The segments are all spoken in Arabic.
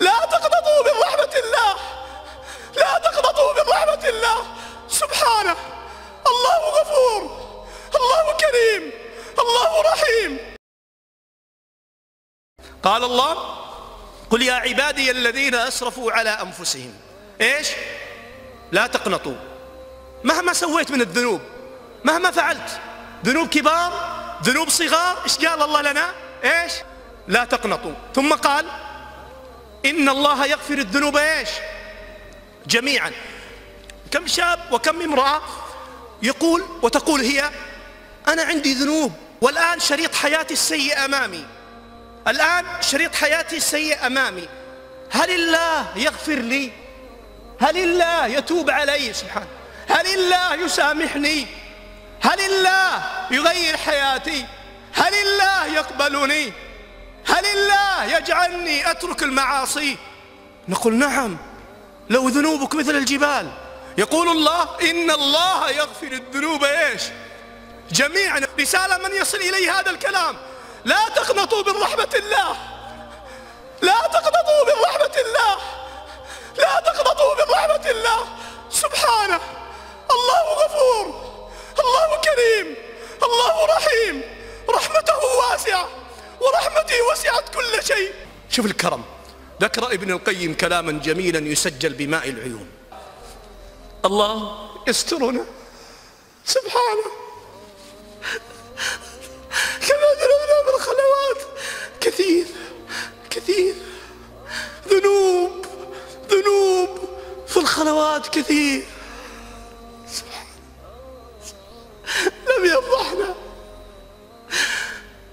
لا تقنطوا من رحمة الله، لا تقنطوا من رحمة الله. سبحانه، الله غفور، الله كريم، الله رحيم. قال الله: قل يا عبادي الذين أسرفوا على أنفسهم إيش؟ لا تقنطوا. مهما سويت من الذنوب، مهما فعلت، ذنوب كبار، ذنوب صغار، إيش قال الله لنا؟ إيش؟ لا تقنطوا. ثم قال: إن الله يغفر الذنوب إيش؟ جميعا. كم شاب وكم امرأة يقول وتقول هي: أنا عندي ذنوب، والآن شريط حياتي السيء أمامي، الآن شريط حياتي السيء أمامي، هل الله يغفر لي؟ هل الله يتوب علي؟ سبحانه، هل الله يسامحني؟ هل الله يغير حياتي؟ هل الله يقبلني؟ هل الله يجعلني أترك المعاصي؟ نقول: نعم، لو ذنوبك مثل الجبال. يقول الله: إن الله يغفر الذنوب إيش؟ جميعا. رسالة من يصل إليه هذا الكلام: لا تقنطوا من رحمة الله، لا تقنطوا من رحمة الله، لا تقنطوا من رحمة الله. سبحانه، الله غفور، الله كريم، الله رحيم، رحمته واسعة ورحمتي وسعت كل شيء. شوف الكرم. ذكر ابن القيم كلاما جميلا يسجل بماء العيون: الله يسترنا سبحانه، كما ذنوبنا من الخلوات كثير كثير، ذنوب في الخلوات كثير. لم يفضحنا.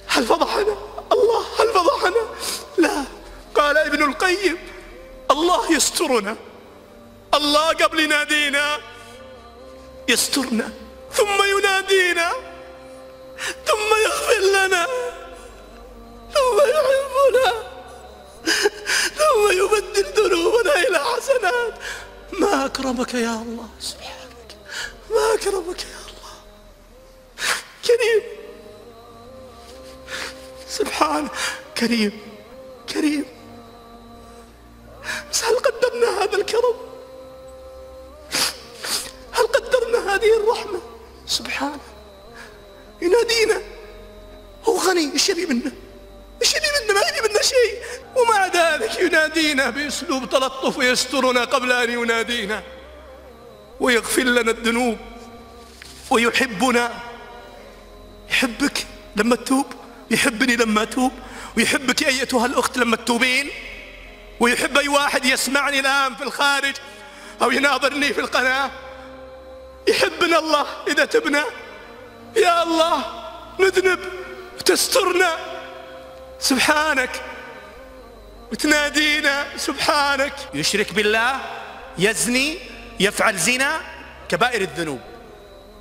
هل فضحنا الله؟ هل فضحنا؟ لا. قال ابن القيم: الله يسترنا. الله قبل ينادينا يسترنا، ثم ينادينا، ثم يغفر لنا، ثم يحبنا، ثم يبدل ذنوبنا إلى حسنات. ما أكرمك يا الله، سبحانك، ما أكرمك يا الله. كريم سبحانه، كريم كريم. بس هل قدرنا هذا الكرم؟ هل قدرنا هذه الرحمة؟ سبحانه، ينادينا، هو غني، ايش يبي منا؟ ايش يبي منا؟ ما يبي منا شيء، ومع ذلك ينادينا بأسلوب تلطف ويسترنا قبل أن ينادينا، ويغفر لنا الذنوب، ويحبنا. يحبك لما تتوب، يحبني لما أتوب، ويحبك أيتها الأخت لما تتوبين، ويحب أي واحد يسمعني الآن في الخارج أو يناظرني في القناة. يحبنا الله إذا تبنا. يا الله، نذنب وتسترنا سبحانك، وتنادينا سبحانك. يشرك بالله، يزني، يفعل زنا، كبائر الذنوب،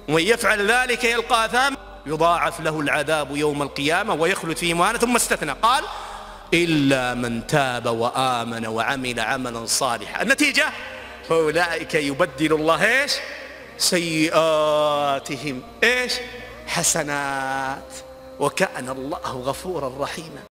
ومن يفعل ذلك يلقى أثاما يضاعف له العذاب يوم القيامة ويخلد فيه مهانا. ثم استثنى قال: إلا من تاب وآمن وعمل عملا صالحا. النتيجة: فأولئك يبدل الله إيش؟ سيئاتهم إيش؟ حسنات، وكان الله غفورا رحيما.